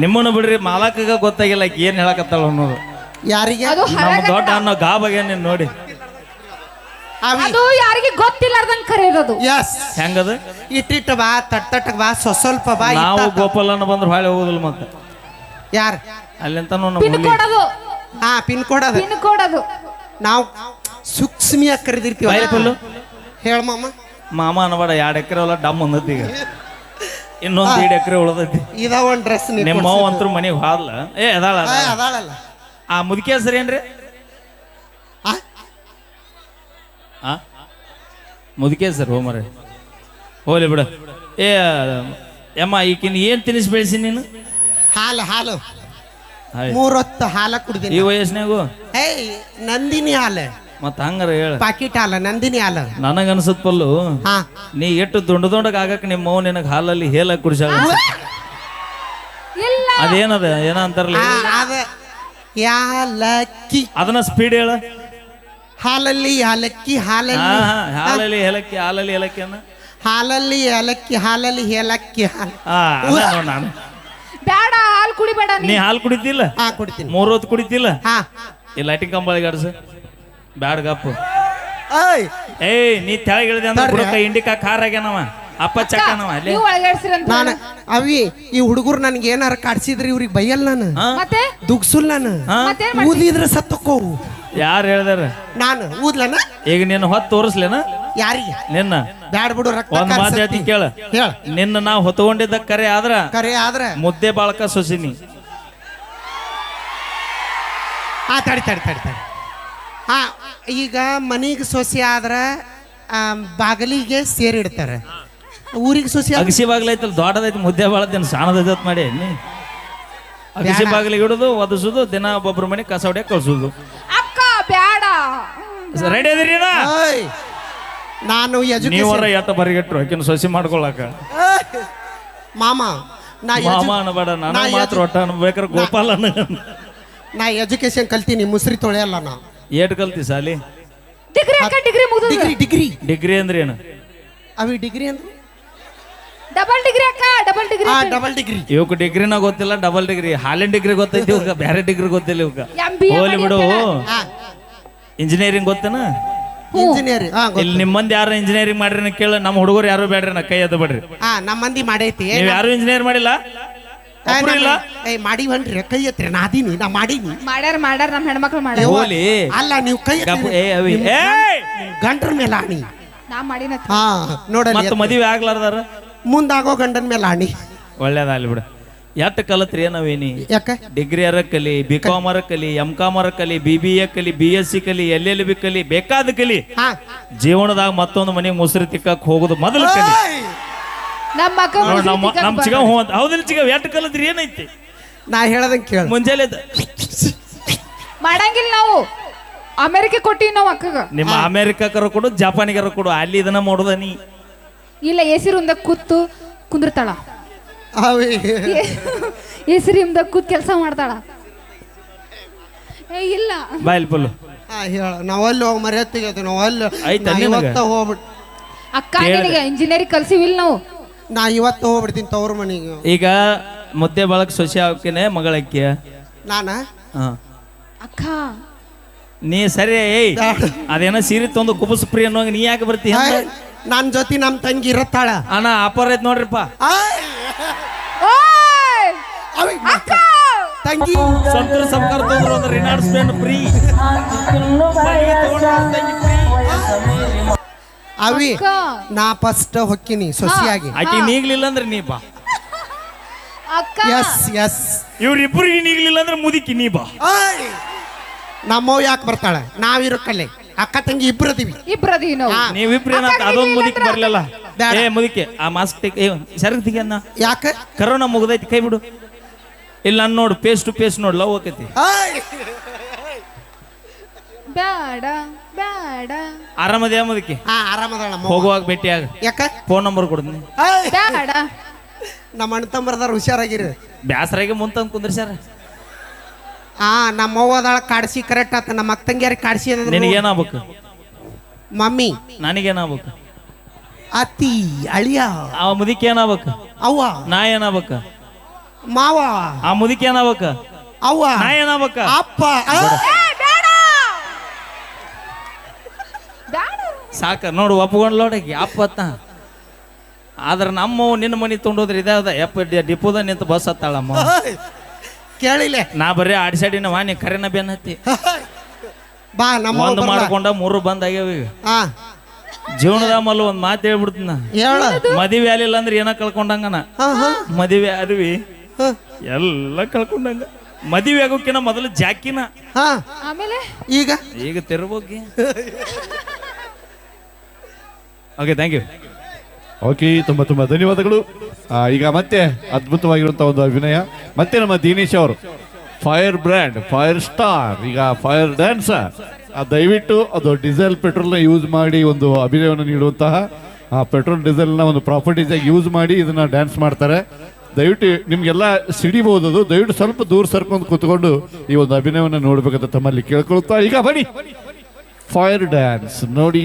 ನಿಮ್ಮನ್ನು ಬಿಡ್ರಿ ಮಾಲಕಗ ಗೊತ್ತಾಗಿಲ್ಲ ಆಕಿ ಏನ್ ಹೇಳಕತ್ತಾಳ ಅನ್ನೋದು. ಯಾರಿಗೆ ಅದು ನಮ್ಮ ಹರಗತ್ತ. ದೊಡ್ಡ ಅನ್ನೋ ಗಾಬಾಗ ನೀನ್ ನೋಡಿ ಅವಿ ಅದು ಯಾರಿಗೆ ಗೊತ್ತಿಲ್ಲಾರ್ದಂಗ್ ಕರೆಯೋದು. ಎಸ್ ಹೆಂಗದ. ಇಟ್ಟಿಟ್ಟ ಬಾ ತಟ್ಟಕ್ ಬಾ ಸ್ವಲ್ಪ ಬಾ ನಾವು ಗೋಪಾಲನ ಬಂದ್ರೆ ಹೊಳೆ ಹೋಗುದಿಲ್ಲ ಮತ್ತೆ ಯಾರ ಅಲ್ಲಿಂತ ಪಿನ್ ಕೊಡೋದು, ಹಾ ಪಿನ್ ಕೋಡ್ ಅದ. ಪಿನ್ ಕೊಡೋದು. ನಾವು ಸೂಕ್ಷ್ಮಿಯಾಗಿ ಕರೆದಿರ್ತೀವಿ. ಬಾಯ್ಪಲ್ಲು ಹೇಳ ಮಾಮ. ಮಾಮ ಅನ್ಬೇಡ 2 ಎಕರೆ ಹೊಲ ಡಮ್ ಅಂದತಿ ಈಗ ಇನ್ನೊಂದು 2 ಎಕರೆ ಉಳ್ದೈತಿ. ಇದ ಒಂದ್ ಡ್ರೆಸ್ ನಿಮ್ಮ ಮಾವ ಅಂತೂ ಮನೆಗೆ ಹಾದ್ಲ ಏ ಅದಾಳ ಅದಾಳಲ್ಲ. ಆ ಮುದುಕಿ ಹೆಸರು ಏನ್ರಿ ಆ ಮುದುಕಿ ಹೆಸರು ಹೋಮರ ಹೋಲಿ ಬಿಡ. ಏ ಯಮ್ಮ ಈಕಿನ ಏನ್ ತಿನಿಸ್ ಬೆಳೆಸಿ ನೀನು. ಹಾಲು ಹಾಲು ಆಯ್ತ್. 3 ಹೊತ್ತು ಹಾಲ ಕುಡ್ದೀನಿ. ಈ ವಯಸ್ಸಿನಾಗು ಏಯ್ ನಂದಿನಿ ಹಾಲು ಮತ್ತ ಹಂಗಾರ ಹೇಳ. ಪಾಕಿಟ್ ಹಾಲು ನಂದಿನಿ ಹಾಲು. ನನಗ ಅನ್ಸತ್ ಪಲ್ಲು ಹಾ ನೀ ಎಷ್ಟು ದೊಡ್ಡದಾಗ ಆಗಕ್ ನಿಮ್ಮ ಮೌ ನಿನಗ ಹಾಲಲ್ಲಿ ಹೇಲ ಕುಡಿಸಾಗ ಇಲ್ಲ ಅದೇನದ ಏನ ಅಂತಾರಲ್ಲ ಅದ ಯಾಲಕ್ಕಿ ಅದನ್ನ ಸ್ಪೀಡ್ ಹೇಳ. ಹಾಲಲ್ಲಿ ಯಾಲಕ್ಕಿ ಹಾ ಹಾಲಲ್ಲಿ ಹಾ ಹಾಲಲ್ಲಿ ಏಲಕ್ಕಿ ಹಾಲಲ್ಲಿ ಏಲಕ್ಕಿ ಅನ್ನ ಹಾಲಲ್ಲಿ ಏಲಕ್ಕಿ ಹಾಲಲ್ಲಿ ಏಲಕ್ಕಿ ಹಾಲು. ಹಾ ಅದ ನೋಡ್ ನಾನು. ಬೇಡ, ಹಾಲು ಕುಡಿಬೇಡ ನೀ ನೀ. ಹಾಲು ಕುಡಿತಿಲ್ಲ ಹಾ ಕುಡಿತೀನಿ. 3 ಹೊತ್ತು ಕುಡಿತಿಲ್ಲ ಹಾ ಈ ಲೈಟಿಂಗ್ ಕಂಬಳಿಗೆ ಆಡ್ಸ ಬ್ಯಾಡ ಗಪ್ಪು. ಏಯ್ ಏಯ್ ನೀ ತೆಳಗ್ ಇಳಿದೆ ಅಂದ್ರೆ ತಡ್ರಿ. ಬುಡಕ ಇಂಡಿಕಾ ಕಾರ್ ಆಗ್ಯಾನವ ಅಪ್ಪ ಚಕ್ಕನವ ಅಲ್ಲಿ. ನೀವು ಒಳಗಾಡ್ಸಿರಂತ. ನಾನು ಅವಿ ಈ ಹುಡುಗರು ನನ್ಗೆ ಏನಾರ ಕಾಡ್ಸಿದ್ರಿ ಇವ್ರಿಗೆ ಬೈಯಲ್ಲ ನಾನು ಹಾ? ಮತ್ತೆ ದುಗ್ಸುಲ್ ನಾನು ಹಾ? ಮತ್ತೇನ್ ಮಾಡ್ತಿ? ಊದಿದ್ರೆ ಸತ್ತಕ್ಕೋ. ಯಾರು ಹೇಳ್ದಾರ ನಾನು ಊದ್ಲನ ಈಗ ನಿನ್ನ ಹೊತ್ತು ತೋರಿಸ್ಲೇನ ಯಾರಿಗೆ ನಿನ್ನ ಬ್ಯಾಡ್ ಬಿಡು ರಕ್ತ ಒಂದ್ ಮಾತು ಹೇಳ್ತಿ ಕೇಳ. ಹೇಳ ನಿನ್ನ ನಾವು ಹೊತ್ಕೊಂಡಿದ್ದ ಕರೆ ಆದ್ರ ಕರೆ ಆದ್ರೆ ಮುದ್ದೆ ಬಾಳಕ ಸೊಸಿನಿ. ಹಾ ತಡಿ ತಡಿ ತಡಿ ತಡಿ. ಹಾ ಈಗ ಮನಿಗೆ ಸೊಸೆ ಆದ್ರ ಬಾಗಿಲಿಗೆ ಸೇರಿಡ್ತಾರೆ. ಊರಿಗೆ ಸೊಸೆ ಆದ್ರ ಅಗಸಿ ಬಾಗ್ಲೈತಲ್ಲ ದೊಡ್ಡದೈತಿ ಮುದ್ದೆ ಬಾಳದೇನು ಸಾಣದೈತ್ ಮಾಡಿ ನೀ ಅಗಸಿ ಬಾಗಿಲಿಗೆ ಹಿಡುದು ಒದಸುದು ದಿನ ಒಬ್ಬೊಬ್ರ ಮನೆ ಕಸ ಹೊಡ್ಯಾಕ ಕಳ್ಸುದು. ಅಕ್ಕ ಬೇಡ. ರೆಡಿ ಅದಿರಿ ಓಯ್, ನಾನು ನೀವರ ಎಟ್ಟ ಬರಿಗೆಟ್ರು ಆಕಿನ ಸೊಸಿ ಮಾಡ್ಕೊಳಕ. ಮಾಮ ನಾ ಮಾಮ ಅನ್ಬೇಡ ನನಗ್ ಮಾತ್ರ ಒಟ್ಟ ಅನ್ಬೇಕಾರೆ ಗೋಪಾಲ ನಾ ಎಜುಕೇಶನ್ ಕಲ್ತೀನಿ, ಮುಸ್ರಿ ತೊಳೆಯಲ್ಲ ನಾ. ಏಟ್ ಕಲ್ತಿ ಸಾಲಿ. ಡಿಗ್ರಿ ಅಕ್ಕ, ಡಿಗ್ರಿ ಮುಗಿದು. ಡಿಗ್ರಿ ಡಿಗ್ರಿ ಡಿಗ್ರಿ ಅಂದ್ರೆ ಏನು. ಅವಿ ಡಿಗ್ರಿ ಅಂದ್ರೆ ಡಬಲ್ ಡಿಗ್ರಿ ಅಕ್ಕ, ಡಬಲ್ ಡಿಗ್ರಿ. ಹಾ ಡಬಲ್ ಡಿಗ್ರಿ. ಇವಕ್ಕೆ ಡಿಗ್ರಿನ ಗೊತ್ತಿಲ್ಲ, ಡಬಲ್ ಡಿಗ್ರಿ ಹಾಲಿನ ಡಿಗ್ರಿ ಗೊತ್ತೈತಿ ಇವಾಗ, ಬೇರೆ ಡಿಗ್ರಿ ಗೊತ್ತಿಲ್ಲ ಇವಕ್ಕ. MBA ಹೋಲಿ ಬಿಡು. ಹಾ ಇಂಜಿನಿಯರಿಂಗ್ ಗೊತ್ತೇನ. ಇಂಜಿನಿಯರಿಂಗ್. ಹಾ ಇಲ್ಲಿ ನಿಮ್ಮ ಮಂದಿ ಯಾರು ಇಂಜಿನಿಯರಿಂಗ್ ಮಾಡ್ರಿ ಕೇಳ. ನಮ್ಮ ಹುಡುಗರು ಯಾರು ಬೇಡ್ರಿ ನಾ ಕೈ ಎದ್ದು ಬಿಡ್ರಿ. ಹಾ ನಮ್ಮ ಮಂದಿ ಮಾಡೈತಿ. ನೀವ್ ಯಾರು ಇಂಜಿನಿಯರ್ ಮಾಡಿಲ್ಲ ಒಬ್ರು ಇಲ್ಲ. ಏ ಮಾಡಿವನ್ರಿ ಕೈ ಎತ್ರಿ ನಾದೀನಿ ನಾ ಮಾಡೀನಿ. ಮಾಡ್ಯಾರ ನಮ್ಮ ಹೆಣ್ಮಕ್ಳು ಮಾಡ್ಯಾರ. ಹೋಲಿ ಅಲ್ಲ ನೀವು ಕೈ ಗಪ್ ಏ ಅವಿ ಏ ಗಂಡ್ರ ಮೇಲೆ ಆಣಿ. ನಾ ಮಾಡಿನ. ಹಾ ನೋಡಲಿ ಮತ್ತ ಮದುವೆ ಆಗ್ಲಾರ್ದಾರ ಮುಂದಾಗೋ ಗಂಡನ ಮೇಲೆ ಆಣಿ. ಒಳ್ಳೇದಾಗ್ಲಿ ಬಿಡ. ಎಟ್ ಕಲತ್ರಿ ನಾವೇನಿ. ಯಾಕ ಡಿಗ್ರಿ ಅರ ಕಲಿ, BCom ಅರ ಕಲಿ, MCom ಅರ ಕಲಿ, BBA ಕಲಿ, BSc ಕಲಿ, LLB ಕಲಿ, ಬೇಕಾದ ಕಲಿ. ಹಾ ಜೀವನದಾಗ ಮತ್ತೊಂದು ಮನೆಗೆ ಮುಸುರಿ ತಿಕ್ಕಕ್ ಹೋಗುದು ಮೊದಲು ಕಲಿ. ನಮ್ಮ ಅಕ್ಕ ನೋಡ್ ನಮ್ ಚಿಗ ಹೂ ಅಂತ ಹೌದಿಲ್ಲ ಚಿಗ ಎಟ್ ಕಲತ್ರಿ ಏನೈತಿ. ನಾ ಹೇಳದಂಗೆ ಕೇಳ. ಮುಂಜಾನೆ ಮಾಡಂಗಿಲ್ಲ ನಾವು. ಅಮೆರಿಕೆ ಕೊಟ್ಟಿವಿ ನಾವು ಅಕ್ಕಗ. ನಿಮ್ಮ ಅಮೆರಿಕಕ್ಕರ ಕೊಡು, ಜಪಾನಿಗರ ಕೊಡು, ಅಲ್ಲಿ ಇದನ್ನ ಮಾಡೋದ ನೀ. ಇಲ್ಲ ಎಸಿ ರೂಮ್ದಾಗ ಕೂತು ಕುಂದಿರ್ತಾಳ. ಅವಿ ಎಸಿ ರೂಮ್ದಾಗ ಕೂತ್ ಕೆಲಸ ಮಾಡ್ತಾಳ. ಏ ಇಲ್ಲ ಬಾಯ್ಲ್ ಪಲ್ಲು ಹಾ ಹೇಳ. ನಾವಲ್ಲಿ ಹೋಗಿ ಮರ್ಯಾದ ನಾವಲ್ಲಿ ಆಯ್ತಾ ನಿನಗ? ಇವತ್ತ ಹೋಗ್ಬಿಡ್. ಅಕ್ಕ ನಿನಗೆ ಇಂಜಿನಿಯರಿಂಗ್ ಕಲ್ಸಿವಿಲ್ಲ ನಾವು. ನಾ ಇವತ್ತು ಹೋಗ್ಬಿಡ್ತೀನಿ ತವ್ರ ಮನೆಗೆ. ಈಗ ಮುದ್ದೆ ಬಳಕ್ ಸೊಸೆ ಹಾಕಿನೇ ಮಗಳಕ್ಕಿ ನಾನ ಹಾ ಅಕ್ಕ ನೀ ಸರಿ. ಏಯ್ ಅದೇನೋ ಸೀರೆ ತೊಂದು ಕುಬಸ್ ಪ್ರಿ ಅನ್ನೋಂಗ ನೀ ಯಾಕೆ ಬರ್ತೀಯ. ನನ್ನ ಜೊತೆ ನಮ್ಮ ತಂಗಿ ಇರತ್ತಾಳ. ಅಣ್ಣ ಆಪರ್ ಐತ್ ನೋಡ್ರಿಪ್ಪ. ಓಯ್ ಅವಿ ಅಕ್ಕ ತಂಗಿ ಸಂತರ ಸಂಕಾರ ತೊಂದ್ರೆ ಒಂದು ರಿನಾರ್ಡ್ಸ್ ಬ್ಯಾಂಡ್ ಫ್ರೀ. ಅವಿ ಅಕ್ಕ. ನಾ ಫಸ್ಟ್ ಹೊಕ್ಕಿನಿ ಸೊಸಿಯಾಗಿ. ಆಕಿ ನೀಗ್ಲಿಲ್ಲ ಅಂದ್ರೆ ನೀ ಬಾ. ಅಕ್ಕ ಎಸ್ ಎಸ್ ಇವ್ರಿಬ್ರಿಗೆ ನೀಗ್ಲಿಲ್ಲ ಅಂದ್ರೆ ಮುದುಕಿ ನೀ ಬಾ. ನಮ್ಮವ್ ಯಾಕೆ ಬರ್ತಾಳ. ನಾವಿರಕ್ಕಲ್ಲೇ ಅಕ್ಕ ತಂಗಿ ಇಬ್ರು ಅದೀವಿ. ಇಬ್ರದೀವಿ ನಾವು. ನೀವಿಬ್ರಿ ಅದೊಂದು ಮುದುಕಿ ಬರ್ಲಿಲ್ಲ. ಏ ಮುದುಕಿ ಆ ಮಾಸ್ಕ್ ತೆಗಿ ಸರಗ್ ತೆಗಿಯನ್ನ. ಯಾಕೆ ಕರೋನಾ ಮುಗ್ದೈತಿ ಕೈ ಬಿಡು. ಇಲ್ಲ ನಾನು ನೋಡು ಫೇಸ್ ಟು ಫೇಸ್ ನೋಡ್ ಲವ್ ಆಕೈತಿ. ಬೇಡ ಬೇಡ ಆರಾಮದೇ ಮುದುಕಿ. ಹಾ ಆರಾಮದಾಳ. ಹೋಗುವಾಗ ಭೇಟಿಯಾಗ ಯಾಕ ಫೋನ್ ನಂಬರ್ ಕೊಡ್ತೀನಿ. ಬೇಡ. ನಮ್ಮ ಅಣ್ಣ ತಮ್ಮರದಾರ ಹುಷಾರಾಗಿರಿ. ಬ್ಯಾಸರಾಗಿ ಮುಂತಂದ್ ಕುಂದ್ರಿ ಸರ್. ಹಾ ನಮ್ಮ ಅವ್ವದಾಳ ಕಾಡ್ಸಿ ಕರೆಕ್ಟ್ ಆತ. ನಮ್ಮ ಅಕ್ಕ ತಂಗಿಯಾರಿಗೆ ಕಾಡ್ಸಿ ನಿನಗೇನಾಗ್ಬೇಕು. ಮಮ್ಮಿ ನನಗೇನಾಗ್ಬೇಕು. ಅತ್ತಿ ಅಳಿಯ ಅವ ಮುದುಕಿ ಏನಾಗ್ಬೇಕು. ಅವ್ವ ನಾ ಏನಾಗ್ಬೇಕು. ಮಾವ ಆ ಮುದುಕಿ ಏನಾಗ್ಬೇಕ ಅವ್ವ ನಾ ಏನಾಗ್ಬೇಕ ಅಪ್ಪ ಬ್ಯಾಡ ಸಾಕ ನೋಡು ಒಪ್ಕೊಂಡ್ ನೋಡಕ್ಕೆ ಅಪ್ಪತ್ತ ಆದ್ರೆ ನಮ್ಮ ನಿನ್ನ ಮನೆ ತೊಗೊಂಡೋದ್ರೆ ಇದಾದ ಯಪ್ಪ ಡಿಪೋದ ನಿಂತು ಬಸ್ ಹತ್ತಾಳಮ್ಮ ಕೇಳಿಲ್ಲ ನಾ ಬರೀ ಆಡಿಸಾಡಿನ ವಾಣಿ ಕರೆನ ಬೆನ್ನತ್ತಿ ಬಾ ನಮ್ಮ ಒಂದ್ ಮಾಡ್ಕೊಂಡ 3 ಬಂದ್ ಆಗ್ಯಾವ ಈಗ ಹಾ ಜೀವನದ ಮಲ್ಲ ಒಂದ್ ಮಾತು ಹೇಳ್ಬಿಡ್ತೀನ ಹೇಳ ಮದುವೆ ಆಲಿಲ್ಲ ಅಂದ್ರೆ ಏನ ಕಳ್ಕೊಂಡಂಗನ ಹಾ ಹಾ ಮದುವೆ ಆದ್ವಿ ಹಾ ಎಲ್ಲ ಕಳ್ಕೊಂಡಂಗ ಮದುವೆ ಆಗೋಕಿನ ಮೊದಲು ಜಾಕಿನ ಹಾ ಆಮೇಲೆ ಈಗ ತಿರ್ಬೋಗಿ ಓಕೆ ಥ್ಯಾಂಕ್ ಯು ಓಕೆ ತುಂಬ ತುಂಬ ಧನ್ಯವಾದಗಳು. ಈಗ ಮತ್ತೆ ಅದ್ಭುತವಾಗಿರುವಂಥ ಒಂದು ಅಭಿನಯ ಮತ್ತೆ ನಮ್ಮ ದಿನೇಶ್ ಅವರು ಫೈರ್ ಬ್ರ್ಯಾಂಡ್ ಫೈರ್ ಸ್ಟಾರ್ ಈಗ ಫೈರ್ ಡ್ಯಾನ್ಸರ್ ದಯವಿಟ್ಟು ಅದು ಡೀಸೆಲ್ ಪೆಟ್ರೋಲ್ನ ಯೂಸ್ ಮಾಡಿ ಒಂದು ಅಭಿನಯವನ್ನು ನೀಡುವಂತಹ ಪೆಟ್ರೋಲ್ ಡೀಸೆಲ್ನ ಒಂದು ಪ್ರಾಪರ್ಟೀಸಾಗಿ ಯೂಸ್ ಮಾಡಿ ಇದನ್ನ ಡ್ಯಾನ್ಸ್ ಮಾಡ್ತಾರೆ. ದಯವಿಟ್ಟು ನಿಮಗೆಲ್ಲ ಸಿಡಿಬಹುದು ಅದು, ದಯವಿಟ್ಟು ಸ್ವಲ್ಪ ದೂರ ಸರ್ಕೊಂಡು ಕೂತ್ಕೊಂಡು ಈ ಒಂದು ಅಭಿನಯವನ್ನು ನೋಡ್ಬೇಕಂತ ತಮ್ಮಲ್ಲಿ ಕೇಳ್ಕೊಳ್ತಾ ಈಗ ಬನ್ನಿ ಫೈರ್ ಡ್ಯಾನ್ಸ್ ನೋಡಿ.